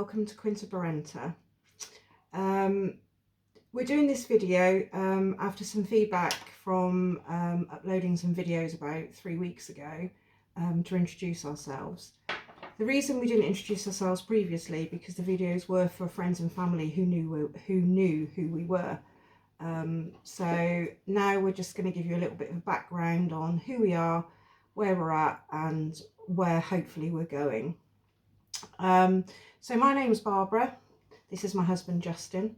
welcome to Quinta Barrenta. We're doing this video after some feedback from uploading some videos about 3 weeks ago to introduce ourselves. The reason we didn't introduce ourselves previously because the videos were for friends and family who knew who we were. So now we're just going to give you a little bit of a background on who we are, where we're at, and where hopefully we're going. So my name's Barbara. This is my husband Justin.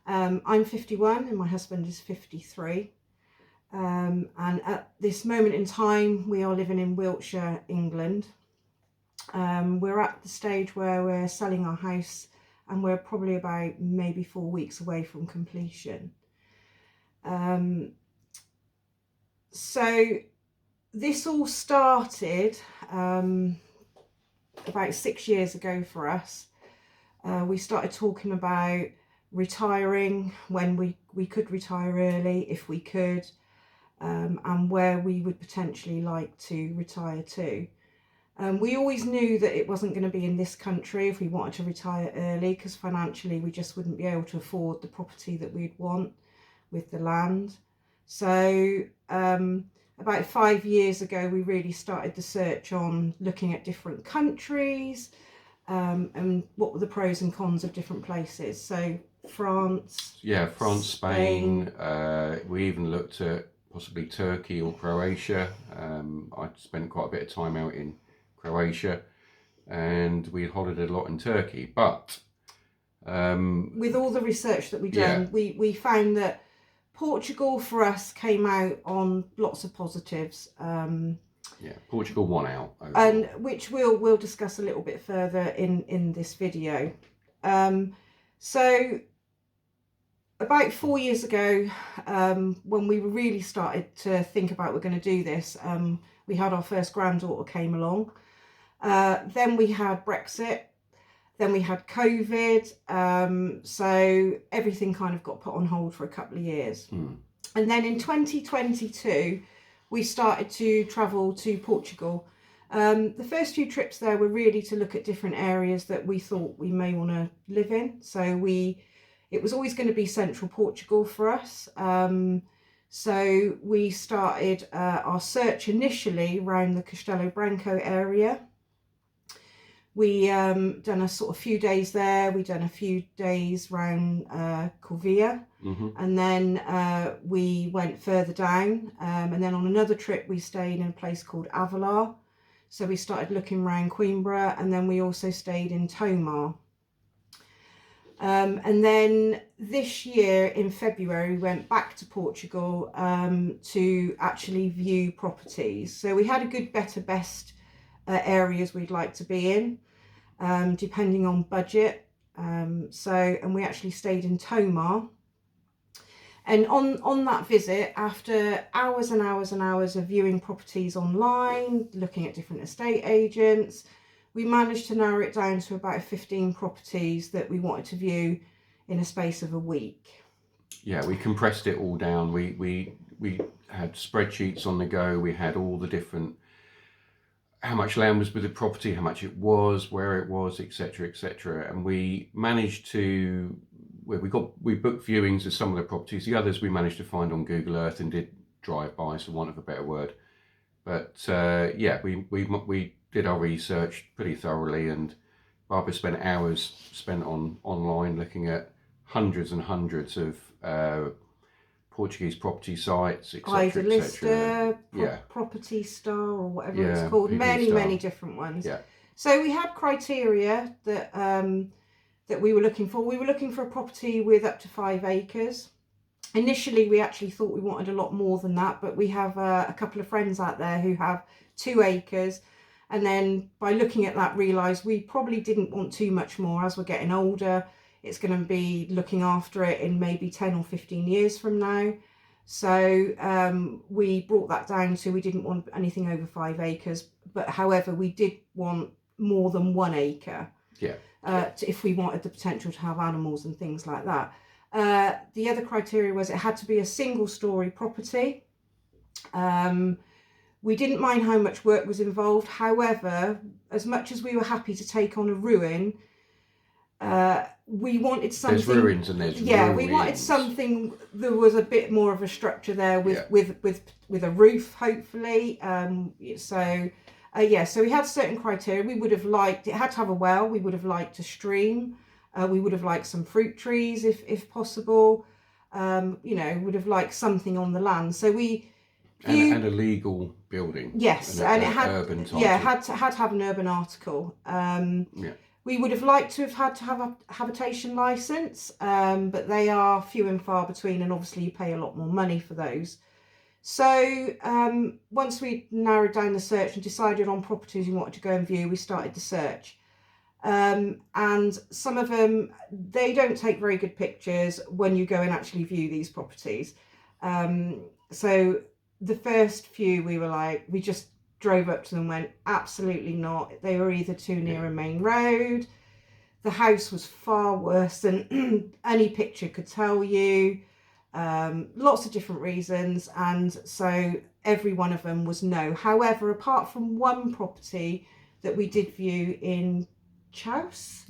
I'm 51 and my husband is 53. And at this moment in time we are living in Wiltshire, England. We're at the stage where we're selling our house and we're probably about maybe 4 weeks away from completion. So this all started about 6 years ago for us. We started talking about retiring, when we could retire early if we could, and where we would potentially like to retire to. We always knew that it wasn't going to be in this country if we wanted to retire early, because financially we just wouldn't be able to afford the property that we'd want with the land. So about 5 years ago we really started the search on looking at different countries and what were the pros and cons of different places. So France, Spain. We even looked at possibly Turkey or Croatia. I spent quite a bit of time out in Croatia, and we holidayed a lot in Turkey. But with all the research that we done, we found that Portugal for us came out on lots of positives. Portugal won out, and which we'll discuss a little bit further in this video. So about 4 years ago, when we really started to think about we're going to do this, we had our first granddaughter came along. Then we had Brexit. Then we had COVID. So everything kind of got put on hold for a couple of years. And then in 2022, we started to travel to Portugal. The first few trips there were really to look at different areas that we thought we may want to live in. So it was always going to be central Portugal for us. So we started our search initially around the Castelo Branco area. We done a sort of few days there. We done a few days around Corvia, and then we went further down. And then on another trip, we stayed in a place called Avelar. So we started looking around Coimbra, and then we also stayed in Tomar. And then this year in February, we went back to Portugal to actually view properties. So we had a good, better, best areas we'd like to be in, depending on budget. And we actually stayed in Tomar. And on that visit, after hours and hours and hours of viewing properties online, looking at different estate agents, we managed to narrow it down to about 15 properties that we wanted to view in a space of a week. Yeah, we compressed it all down. We had spreadsheets on the go. We had all the different, how much land was with the property, how much it was, where it was, etc., etc. And we managed to, we booked viewings of some of the properties. The others we managed to find on Google Earth and did drive-bys, for want of a better word. But we did our research pretty thoroughly, and Barbara spent hours online looking at hundreds and hundreds of Portuguese property sites, etc., etc. Property Star, or whatever it's called. Many different ones. Yeah. So we had criteria that that we were looking for. We were looking for a property with up to 5 acres. Initially, we actually thought we wanted a lot more than that, but we have a couple of friends out there who have 2 acres. And then by looking at that, realised we probably didn't want too much more. As we're getting older, it's going to be looking after it in maybe 10 or 15 years from now. So we brought that down to, we didn't want anything over 5 acres. But however, we did want more than 1 acre. If we wanted the potential to have animals and things like that. The other criteria was it had to be a single story property. We didn't mind how much work was involved. However, as much as we were happy to take on a ruin, We wanted something. There's ruins and there's ruins. We wanted something. There was a bit more of a structure there with a roof, hopefully. So we had certain criteria. We would have liked it had to have a well. We would have liked a stream. We would have liked some fruit trees if possible. Would have liked something on the land. So we and a legal building. Yes, and it had urban title. had to have an urban article. We would have liked to have a habitation license, but they are few and far between, and obviously you pay a lot more money for those. So once we narrowed down the search and decided on properties we wanted to go and view, we started the search. And some of them, they don't take very good pictures when you go and actually view these properties. So the first few we just drove up to them and went, absolutely not. They were either too near a main road. The house was far worse than any picture could tell you. Lots of different reasons. And so every one of them was no. However, apart from one property that we did view in Chouse,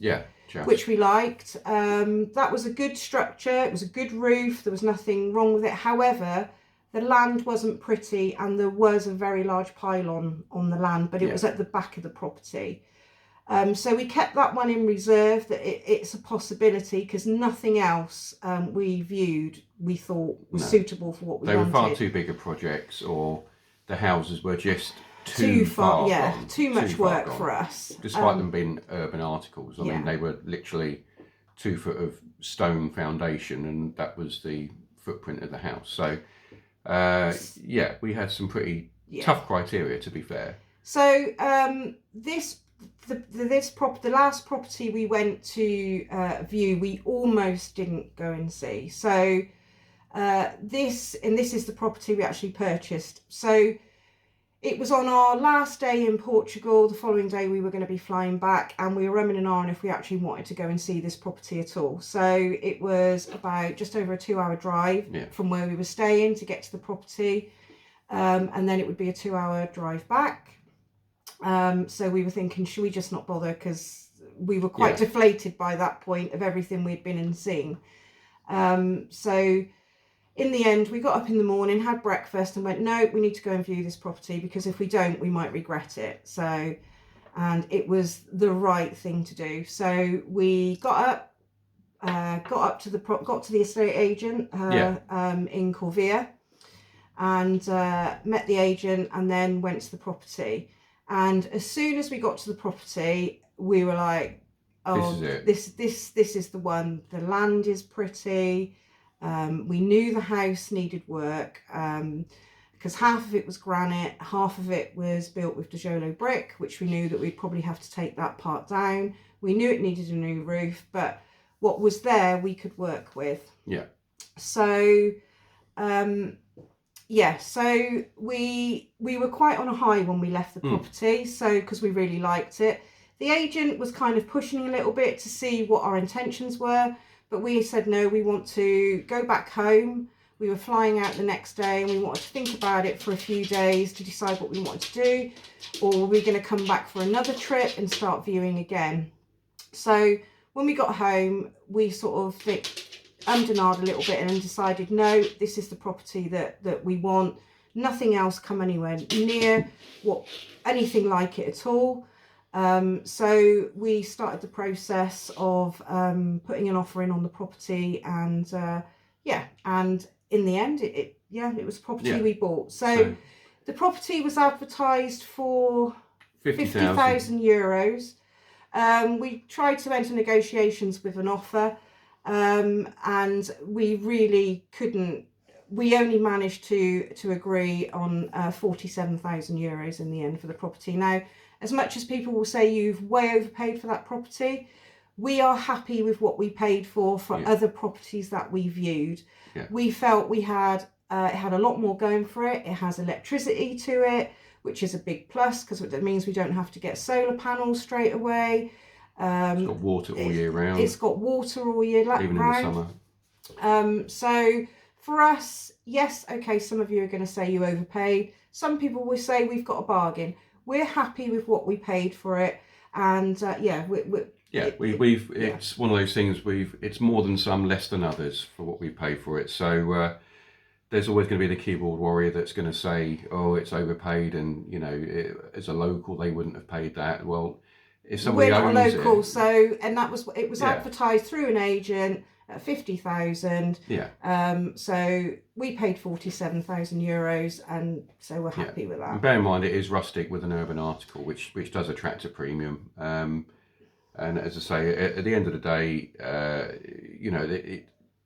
which we liked, that was a good structure. It was a good roof. There was nothing wrong with it. However, the land wasn't pretty, and there was a very large pylon on the land, but it was at the back of the property. So we kept that one in reserve, that it's a possibility, because nothing else we viewed we thought was suitable for what we wanted. They were far too big of projects, or the houses were just too far gone, too much work for us. Despite them being urban articles. I mean, they were literally 2 foot of stone foundation, and that was the footprint of the house. So we had some pretty tough criteria, to be fair. So the last property we went to view, we almost didn't go and see. So this is the property we actually purchased. So it was on our last day in Portugal. The following day we were going to be flying back, and we were umming and ahhing if we actually wanted to go and see this property at all. So it was about just over a 2-hour drive from where we were staying to get to the property, and then it would be a 2-hour drive back. So we were thinking, should we just not bother, because we were quite deflated by that point of everything we'd been and seen. So in the end, we got up in the morning, had breakfast, and went, no, we need to go and view this property, because if we don't, we might regret it. So, and it was the right thing to do. So we got up to the estate agent in Corvia, and met the agent, and then went to the property. And as soon as we got to the property, we were like, oh, this is the one. The land is pretty. We knew the house needed work, because half of it was granite, half of it was built with Dajolo brick, which we knew that we'd probably have to take that part down. We knew it needed a new roof, but what was there we could work with. So so we were quite on a high when we left the property, so because we really liked it. The agent was kind of pushing a little bit to see what our intentions were, but we said no, we want to go back home. We were flying out the next day, and we wanted to think about it for a few days to decide what we wanted to do, or were we going to come back for another trip and start viewing again. So when we got home, we sort of ummed and ahed a little bit and then decided, no, this is the property that we want. Nothing else come anywhere near anything like it at all. So we started the process of putting an offer in on the property, and and in the end it was a property we bought. So the property was advertised for 50,000 euros. We tried to enter negotiations with an offer, and we really couldn't. We only managed to agree on 47,000 euros in the end for the property. Now, as much as people will say you've way overpaid for that property, we are happy with what we paid for other properties that we viewed. We felt it had a lot more going for it. It has electricity to it, which is a big plus, because it means we don't have to get solar panels straight away. It's got water all year round. It's got water all year round. Even in the summer. So for us, yes, okay, some of you are going to say you overpaid. Some people will say we've got a bargain. We're happy with what we paid for it, and Yeah, it's one of those things. It's more than some, less than others for what we pay for it. So there's always going to be the keyboard warrior that's going to say, "Oh, it's overpaid," and as a local, they wouldn't have paid that. Well, if somebody We're not a owns local, it, so, and it was yeah, advertised through an agent at 50,000. yeah, So we paid €47,000, and so we're yeah. happy with And that. bear in mind, it is rustic with an urban article, which does attract a premium. And as I say, at the end of the day,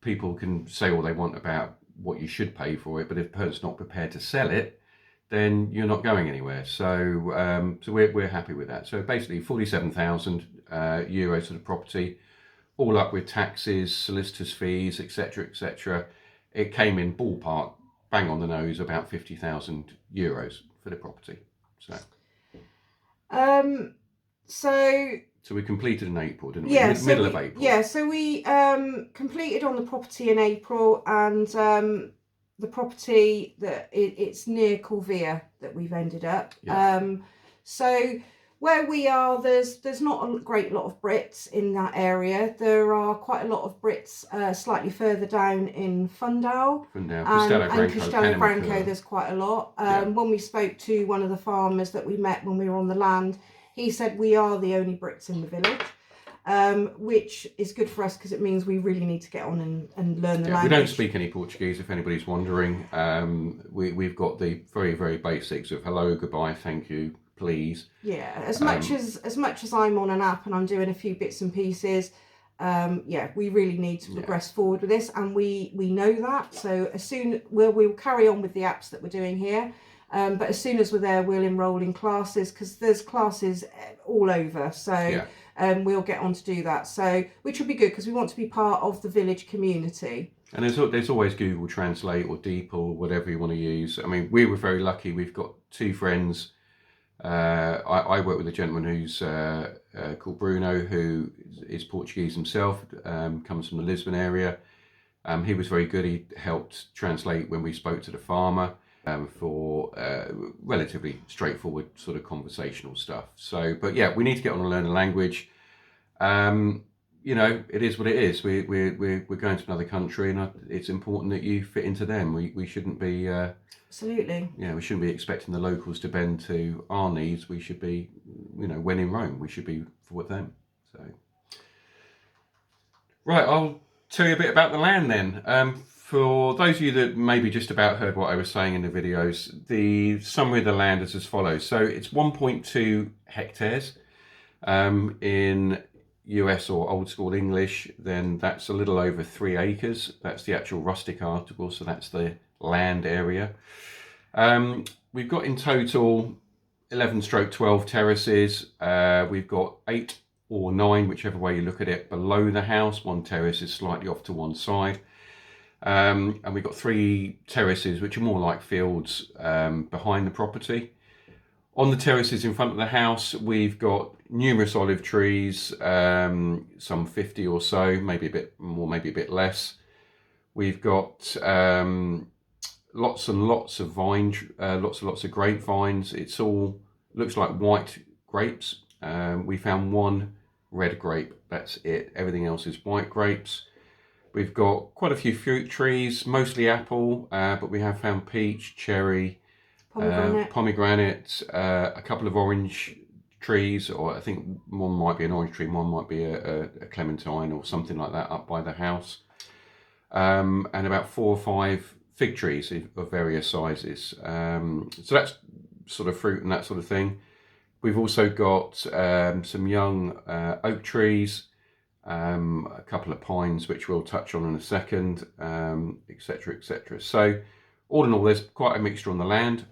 people can say all they want about what you should pay for it, but if the person's not prepared to sell it, then you're not going anywhere. So we're happy with that. So basically, 47,000 euros for the property, all up with taxes, solicitors' fees, etc., etc. It came in ballpark, bang on the nose, about 50,000 euros for the property. Um, so So we completed in April, didn't we? yeah, Middle of April. Yeah, so we completed on the property in April, and the property it's near Corvia that we've ended up. Yeah. So where we are, there's not a great lot of Brits in that area. There are quite a lot of Brits slightly further down in Fundale. And Castello Branco, there's quite a lot. When we spoke to one of the farmers that we met when we were on the land, he said we are the only Brits in the village, which is good for us because it means we really need to get on and learn the language. We don't speak any Portuguese, if anybody's wondering. We've got the very, very basics of hello, goodbye, thank you, please. Yeah, as much as I'm on an app and I'm doing a few bits and pieces, we really need to progress forward with this, and we know that. So we'll carry on with the apps that we're doing here. But as soon as we're there, we'll enrol in classes, because there's classes all over. So we'll get on to do that. So which will be good, because we want to be part of the village community. And there's always Google Translate or Deep or whatever you want to use. I mean, we were very lucky. We've got two friends. I work with a gentleman who's called Bruno, who is Portuguese himself, comes from the Lisbon area. He was very good. He helped translate when we spoke to the farmer. For relatively straightforward sort of conversational stuff. So, but yeah, we need to get on and learn the language. It is what it is. We're going to another country, and it's important that you fit into them. We shouldn't be absolutely. Yeah, we shouldn't be expecting the locals to bend to our needs. We should be, when in Rome, we should be for them. So, right, I'll tell you a bit about the land then. For those of you that maybe just about heard what I was saying in the videos, the summary of the land is as follows. So it's 1.2 hectares. In US or old school English, then that's a little over 3 acres. That's the actual rustic article, so that's the land area. We've got in total 11/12 terraces. We've got 8 or 9, whichever way you look at it, below the house. One terrace is slightly off to one side. And we've got 3 terraces, which are more like fields behind the property. On the terraces in front of the house, we've got numerous olive trees, some 50 or so, maybe a bit more, maybe a bit less. We've got lots and lots of lots of grapevines. It's all looks like white grapes. We found one red grape, that's it. Everything else is white grapes. We've got quite a few fruit trees, mostly apple, but we have found peach, cherry, pomegranate, a couple of orange trees, or I think one might be an orange tree, one might be a clementine or something like that up by the house. And about 4 or 5 fig trees of various sizes. So that's sort of fruit and that sort of thing. We've also got some young oak trees, a couple of pines, which we'll touch on in a second, etc., etc. So all in all, there's quite a mixture on the land.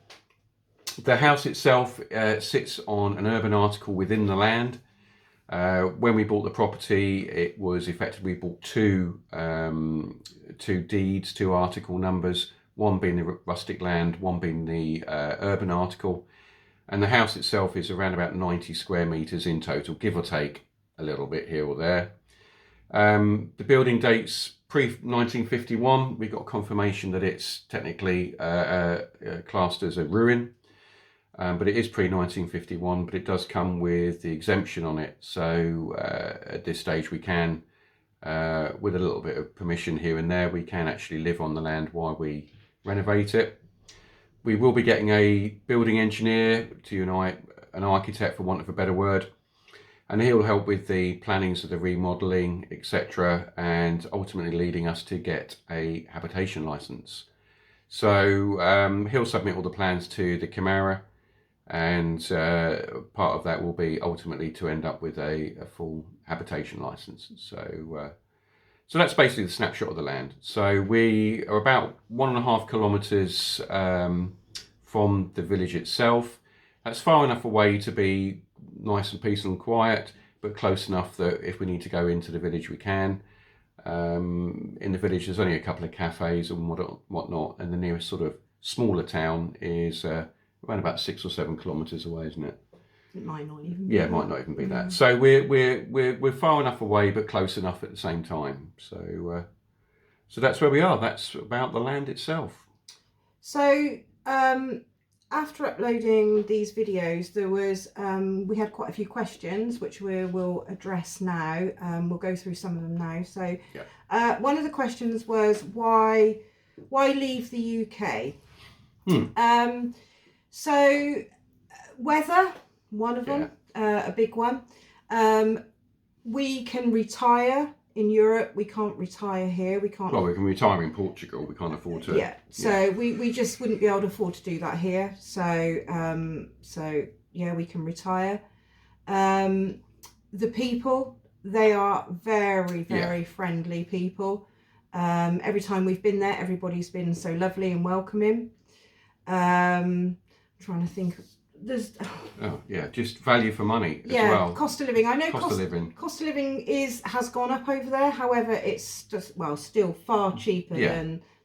The house itself sits on an urban article within the land. When we bought the property, it was effectively we bought two deeds, 2 article numbers, one being the rustic land, one being the urban article. And the house itself is around about 90 square metres in total, give or take a little bit here or there. The building dates pre-1951. We got confirmation that it's technically classed as a ruin. but it is pre-1951, but it does come with the exemption on it. So at this stage we can, with a little bit of permission here and there, we can actually live on the land while we renovate it. We will be getting a building engineer to unite an architect, for want of a better word, and he'll help with the plannings of the remodelling, etc., and ultimately leading us to get a habitation licence. So he'll submit all the plans to the Camara, and part of that will be ultimately to end up with a full habitation licence. So that's basically the snapshot of the land. So we are about 1.5 kilometres from the village itself. That's far enough away to be nice and peaceful and quiet, but close enough that if we need to go into the village, we can. In the village, there's only a couple of cafes and whatnot, and the nearest sort of smaller town is around about 6 or 7 kilometres away, isn't it? It might not even be. Yeah, it might not even be that. So we're far enough away, but close enough at the same time. So that's where we are. That's about the land itself. So after uploading these videos, there was we had quite a few questions which we will address now. We'll go through some of them now. So one of the questions was why leave the UK? So weather, one of them, a big one. We can retire in Europe. We can't retire here. We can't. Well, we can retire in Portugal. We can't afford to. Yeah. So we just wouldn't be able to afford to do that here. So yeah, we can retire. The people, they are very friendly people. Every time we've been there, everybody's been so lovely and welcoming. I'm trying to think. There's just value for money as well. Cost of living. I know cost of living has gone up over there. However, it's just still far cheaper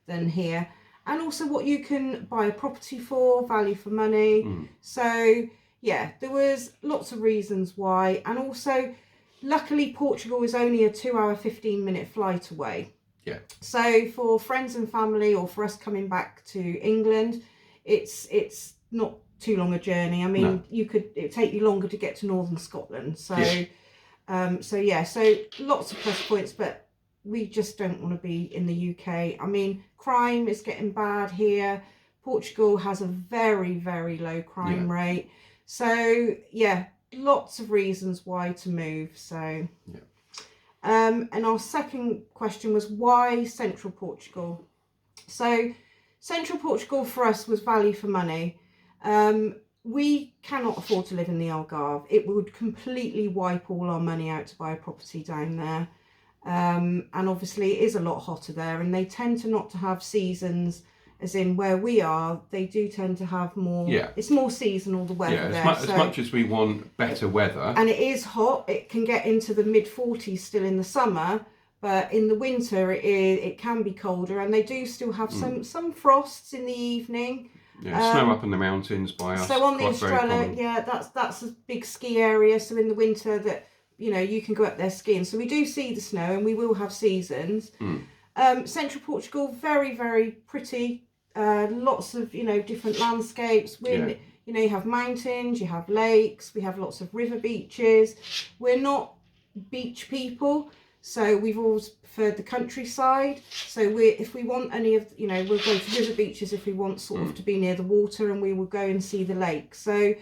than here. And also what you can buy a property for, value for money. So yeah, there was lots of reasons why. And also, luckily, Portugal is only a 2-hour, 15-minute flight away. Yeah. So for friends and family, or for us coming back to England, it's not too long a journey. I mean, it'd take you longer to get to northern Scotland. So so lots of plus points, but we just don't want to be in the UK. I mean, crime is getting bad here. Portugal has a very, very low crime rate. So yeah, lots of reasons why to move. So and our second question was why Central Portugal? So Central Portugal for us was value for money. We cannot afford to live in the Algarve. It would completely wipe all our money out to buy a property down there. And obviously it is a lot hotter there, and they tend to not to have seasons, as in where we are, they do tend to have more, it's more seasonal, the weather there. As much as we want better weather. And it is hot, it can get into the mid-40s still in the summer, but in the winter it can be colder, and they do still have some frosts in the evening. Yeah, snow up in the mountains by us. So on the Estrella, that's a big ski area. So in the winter, that you can go up there skiing. So we do see the snow, and we will have seasons. Central Portugal, very, very pretty. Lots of different landscapes. You have mountains, you have lakes. We have lots of river beaches. We're not beach people. So we've always preferred the countryside. So if we want any of, we'll go to river beaches if we want sort of to be near the water, and we will go and see the lake. So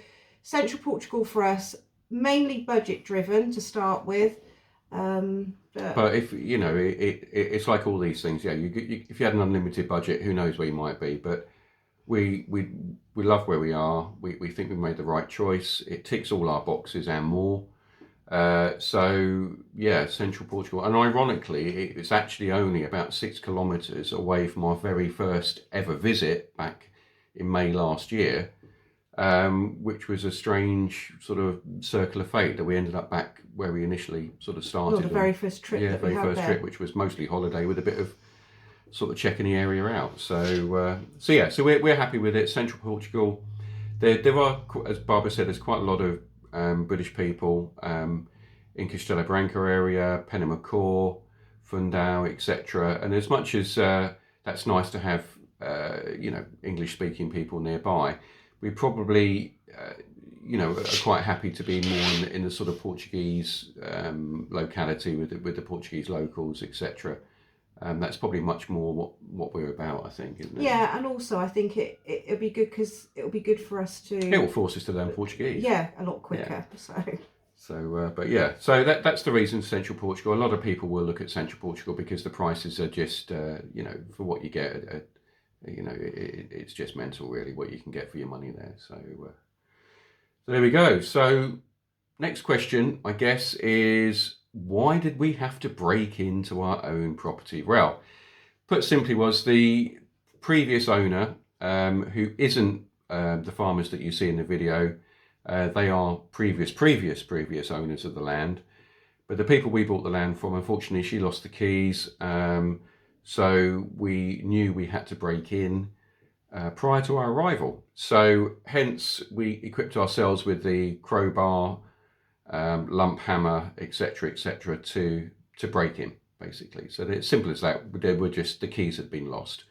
Central Portugal for us, mainly budget driven to start with. But if it's like all these things. If you had an unlimited budget, who knows where you might be. But we love where we are. We think we've made the right choice. It ticks all our boxes and more. Central Portugal, and ironically, it's actually only about 6 kilometres away from our very first ever visit back in May last year, which was a strange sort of circle of fate that we ended up back where we initially sort of started. Well, the very first trip. Yeah, very first trip, which was mostly holiday with a bit of sort of checking the area out. So we're happy with it. Central Portugal. There are, as Barbara said, there's quite a lot of British people in Castela Branca area, Penamacor, Fundão, etc. And as much as that's nice to have, English-speaking people nearby, we probably, are quite happy to be more in the sort of Portuguese locality with the Portuguese locals, etc. That's probably much more what we're about, I think, isn't it? Yeah, and also I think it'll be good because it'll be good for us to. It will force us to learn Portuguese. Yeah, a lot quicker. Yeah. But yeah, so that's the reason Central Portugal. A lot of people will look at Central Portugal because the prices are just, for what you get, it's just mental, really, what you can get for your money there. So there we go. So next question, I guess, is why did we have to break into our own property? Well, put simply, was the previous owner, who isn't the farmers that you see in the video. They are previous owners of the land. But the people we bought the land from, unfortunately, she lost the keys. So we knew we had to break in prior to our arrival. So hence we equipped ourselves with the crowbar, lump hammer, etc., to break in, basically. So it's simple as that. They were just, the keys had been lost.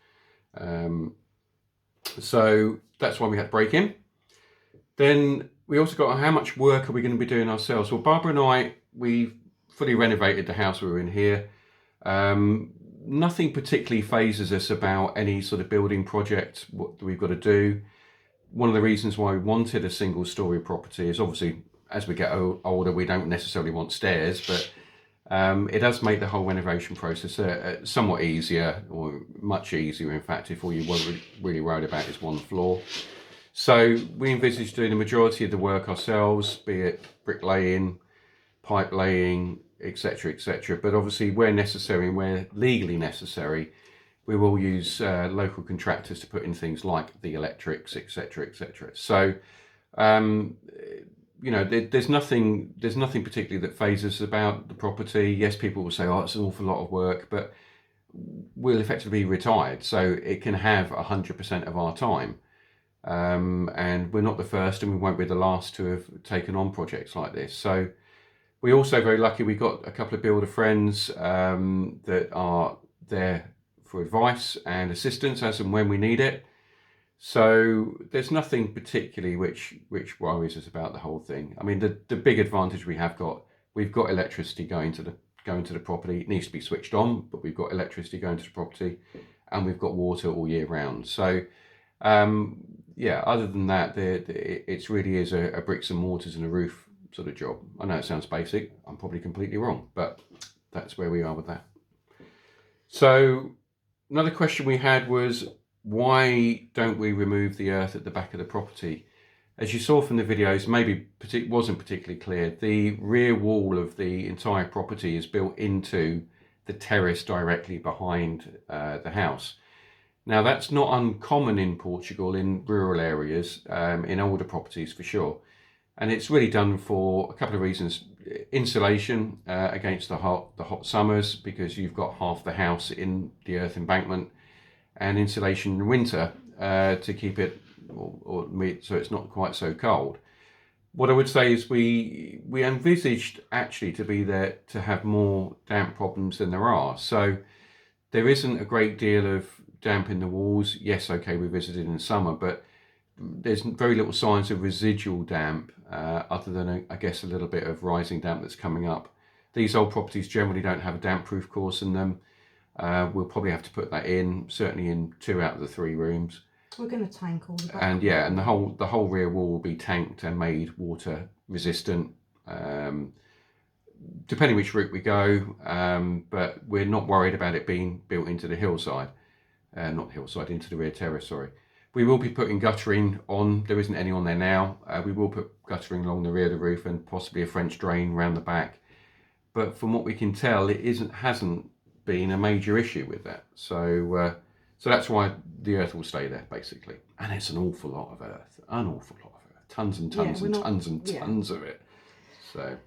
So that's why we had to break in. Then we also got, how much work are we going to be doing ourselves? Well, Barbara and I, we fully renovated the house we were in here. Nothing particularly phases us about any sort of building project, what we've got to do. One of the reasons why we wanted a single story property is obviously as we get older, we don't necessarily want stairs, but it does make the whole renovation process somewhat easier, or much easier, in fact, if all you were really worried about is one floor. So we envisaged doing the majority of the work ourselves, be it bricklaying, pipe laying, etc. But obviously where necessary and where legally necessary, we will use local contractors to put in things like the electrics, etc. So there's nothing particularly that phases us about the property. Yes, people will say, oh, it's an awful lot of work, but we'll effectively be retired, so it can have 100% of our time. And we're not the first and we won't be the last to have taken on projects like this. So we're also very lucky. We got a couple of builder friends that are there for advice and assistance as and when we need it. So there's nothing particularly which worries us about the whole thing. I mean, the big advantage we've got electricity going to the property. It needs to be switched on, but we've got electricity going to the property, and we've got water all year round. So other than that, it really is a bricks and mortars and a roof sort of job. I know it sounds basic. I'm probably completely wrong, but that's where we are with that. So another question we had was, why don't we remove the earth at the back of the property? As you saw from the videos, maybe wasn't particularly clear, the rear wall of the entire property is built into the terrace directly behind the house. Now, that's not uncommon in Portugal, in rural areas, in older properties for sure. And it's really done for a couple of reasons. Insulation against the hot summers, because you've got half the house in the earth embankment, and insulation in winter to keep it, so it's not quite so cold. What I would say is we envisaged actually to be there to have more damp problems than there are. So there isn't a great deal of damp in the walls. Yes, okay, we visited in summer, but there's very little signs of residual damp, other than I guess a little bit of rising damp that's coming up. These old properties generally don't have a damp proof course in them. We'll probably have to put that in, certainly in 2 out of the 3 rooms. We're going to tank all the back. And yeah, and the whole rear wall will be tanked and made water resistant, depending which route we go. But we're not worried about it being built into the hillside, into the rear terrace, sorry. We will be putting guttering on. There isn't any on there now. We will put guttering along the rear of the roof and possibly a French drain around the back. But from what we can tell, it hasn't been a major issue with that. So that's why the earth will stay there, basically. And it's an awful lot of earth. Tons and tons tons of it. So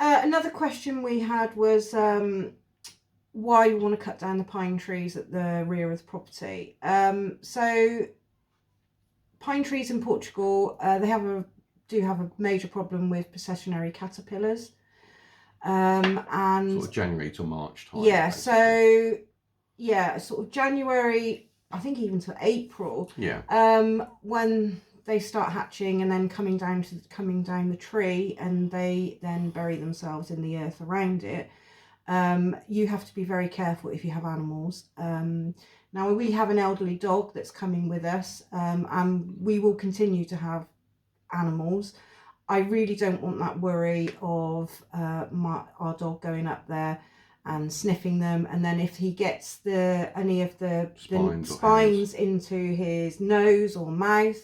another question we had was why you want to cut down the pine trees at the rear of the property. So pine trees in Portugal, they do have a major problem with processionary caterpillars. And sort of January to March time. Yeah, basically. so yeah, sort of January, I think even to April. Yeah. When they start hatching and then coming down the tree, and they then bury themselves in the earth around it. You have to be very careful if you have animals. Now we have an elderly dog that's coming with us, and we will continue to have animals. I really don't want that worry of our dog going up there and sniffing them, and then if he gets any of the spines into his nose or mouth,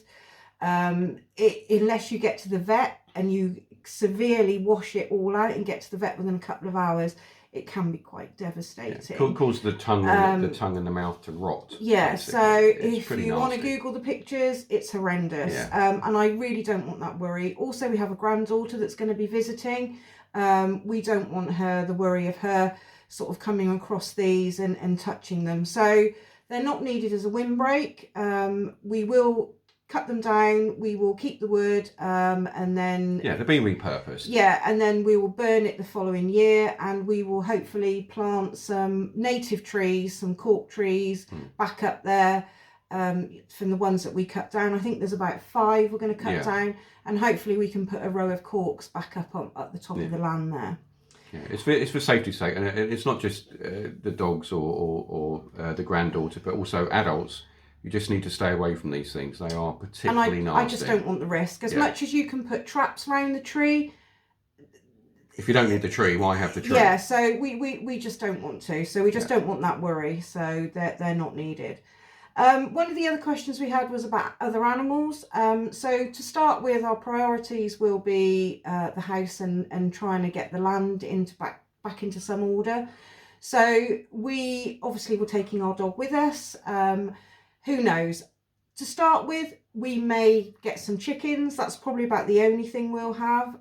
unless you get to the vet and you severely wash it all out and get to the vet within a couple of hours, it can be quite devastating. Yeah, cause the tongue and the mouth to rot. Yeah, basically. so It's if you want to Google the pictures, it's horrendous. Yeah. And I really don't want that worry. Also, we have a granddaughter that's going to be visiting. We don't want the worry of her sort of coming across these and touching them. So they're not needed as a windbreak. We will cut them down, we will keep the wood, and then they're being repurposed. Yeah, and then we will burn it the following year, and we will hopefully plant some native trees, some cork trees back up there, from the ones that we cut down. I think there's about 5 we're going to cut down, and hopefully we can put a row of corks back up at the top of the land there. Yeah, it's for safety's sake, and it's not just the dogs or the granddaughter, but also adults. You just need to stay away from these things. They are particularly nasty. I just don't want the risk. As much as you can put traps around the tree. If you don't need the tree, why have the tree? Yeah, so we just don't want to. So we just don't want that worry. So they're not needed. One of the other questions we had was about other animals. So to start with, our priorities will be the house and trying to get the land back into some order. So we obviously were taking our dog with us. Who knows? To start with, we may get some chickens. That's probably about the only thing we'll have.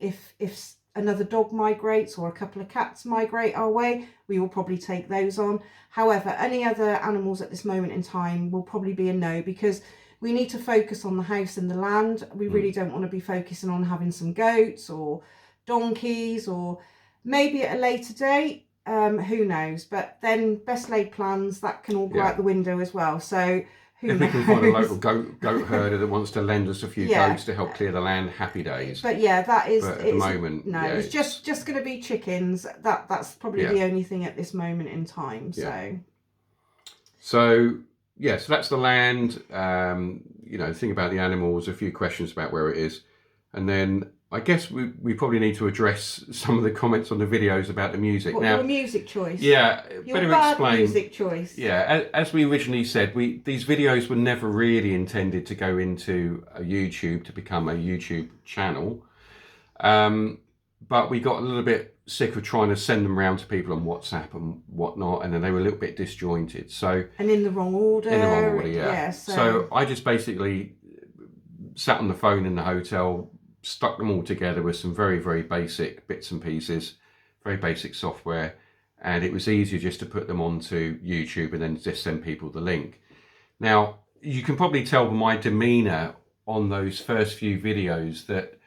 If another dog migrates or a couple of cats migrate our way, we will probably take those on. However, any other animals at this moment in time will probably be a no, because we need to focus on the house and the land. We really don't want to be focusing on having some goats or donkeys, or maybe at a later date. Who knows? But then best laid plans, that can all go out the window as well. So if we can find a local goat herder that wants to lend us a few goats to help clear the land, happy days. But yeah, that is. But at the moment, it's just going to be chickens. That's probably the only thing at this moment in time. So that's the land. Think about the animals. A few questions about where it is, and then I guess we probably need to address some of the comments on the videos about the music. Now, your music choice. Yeah, your bad music choice. Yeah, as we originally said, these videos were never really intended to go into YouTube to become a YouTube channel. But we got a little bit sick of trying to send them around to people on WhatsApp and whatnot, and then they were a little bit disjointed. And in the wrong order. Yeah. So I just basically sat on the phone in the hotel, stuck them all together with some very, very basic bits and pieces, very basic software, and it was easier just to put them onto YouTube and then just send people the link. Now, you can probably tell by my demeanour on those first few videos that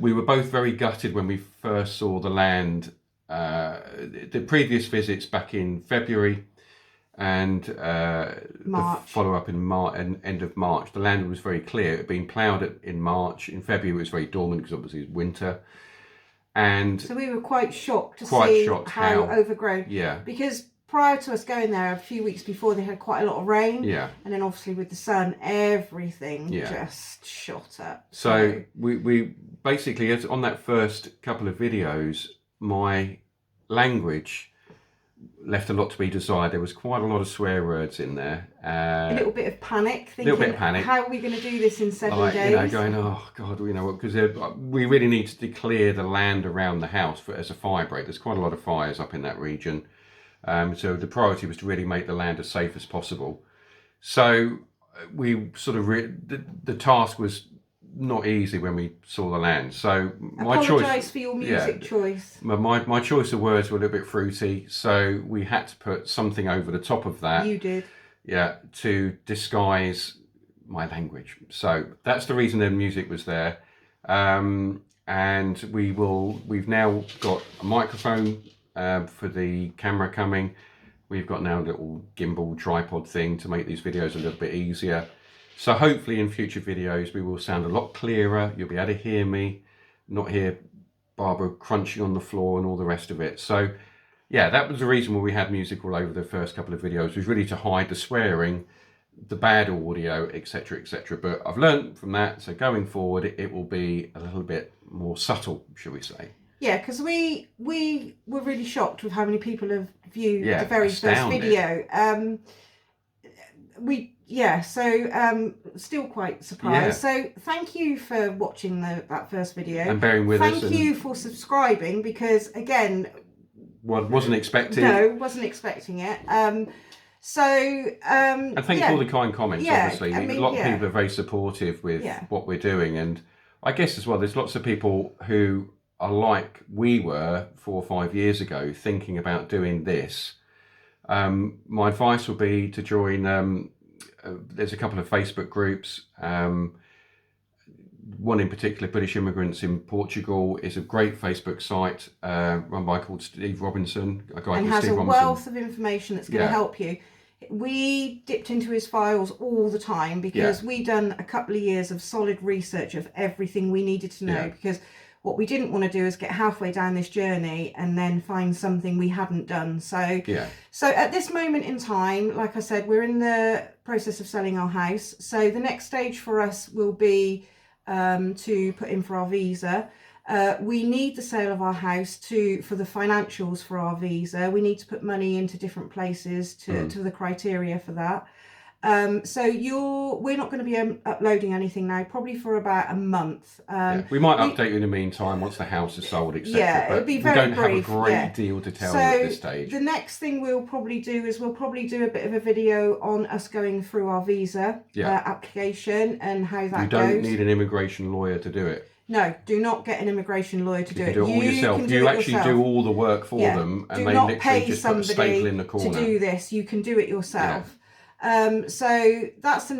we were both very gutted when we first saw the land. The previous visits back in February and the follow-up in end of March, the land was very clear. It had been ploughed in March. In February it was very dormant because obviously it's winter. And so we were quite shocked to see how overgrown. Yeah. Because prior to us going there, a few weeks before, they had quite a lot of rain. Yeah. And then obviously with the sun, everything just shot up. So we basically, on that first couple of videos, my language left a lot to be desired. There was quite a lot of swear words in there. A little bit of panic, thinking, how are we going to do this in 7 days? Going, oh God, because we really need to clear the land around the house as a fire break. There's quite a lot of fires up in that region. So the priority was to really make the land as safe as possible. So we sort of, the task was not easy when we saw the land. So my choice for your music choice. My choice of words were a little bit fruity, so we had to put something over the top of that. You did. Yeah, to disguise my language. So that's the reason the music was there. And we've now got a microphone for the camera coming. We've got now a little gimbal tripod thing to make these videos a little bit easier. So hopefully in future videos we will sound a lot clearer. You'll be able to hear me, not hear Barbara crunching on the floor and all the rest of it. So yeah, that was the reason why we had music all over the first couple of videos, was really to hide the swearing, the bad audio, etc, etc. But I've learned from that, so going forward it will be a little bit more subtle, shall we say. Yeah, because we were really shocked with how many people have viewed Yeah, the very astounded. first video. Still quite surprised. Yeah. So thank you for watching that first video. And bearing with us. Thank you for subscribing, because again, wasn't expecting. No, wasn't expecting it. And thank you for all the kind comments, obviously. I mean, a lot of people are very supportive with what we're doing, and I guess as well there's lots of people who are like we were 4 or 5 years ago, thinking about doing this. My advice would be to join, there's a couple of Facebook groups, one in particular, British Immigrants in Portugal, is a great Facebook site run by called Steve Robinson, a guy called Steve Robinson. And has a wealth of information that's going to help you. We dipped into his files all the time, because we done a couple of years of solid research of everything we needed to know, because what we didn't want to do is get halfway down this journey and then find something we hadn't done. So at this moment in time, like I said, we're in the process of selling our house. So the next stage for us will be to put in for our visa. We need the sale of our house for the financials for our visa. We need to put money into different places to the criteria for that. We're not going to be uploading anything now, probably for about a month. We might update you in the meantime once the house is sold, etc. Yeah, it'll be very brief. We don't have a great deal to tell you at this stage. The next thing we'll probably do is we'll probably do a bit of a video on us going through our visa application and how that goes. You don't need an immigration lawyer to do it. No, do not get an immigration lawyer to do it. You can do it all yourself. You actually do all the work for them, and they literally just put a staple in the corner. To do this, you can do it yourself. So that's the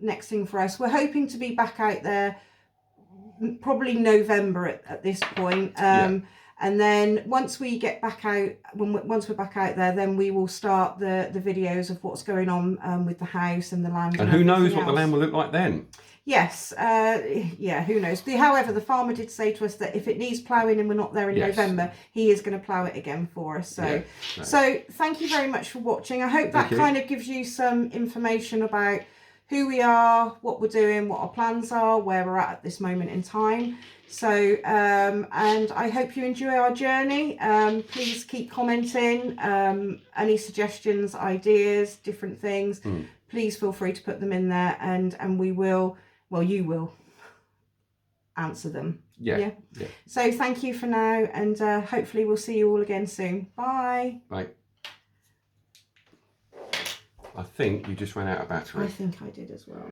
next thing for us. We're hoping to be back out there probably November at this point. And then once we get back out, once we're back out there, then we will start the videos of what's going on with the house and the land. And who knows what the land will look like then? Yes, who knows? However, the farmer did say to us that if it needs ploughing and we're not there in November, he is going to plough it again for us. So, so thank you very much for watching. I hope that kind of gives you some information about who we are, what we're doing, what our plans are, where we're at this moment in time. So, and I hope you enjoy our journey. Please keep commenting, any suggestions, ideas, different things. Please feel free to put them in there, and we will. Well, you will answer them. Yeah. So thank you for now, and hopefully we'll see you all again soon. Bye. Bye. I think you just ran out of battery. I think I did as well.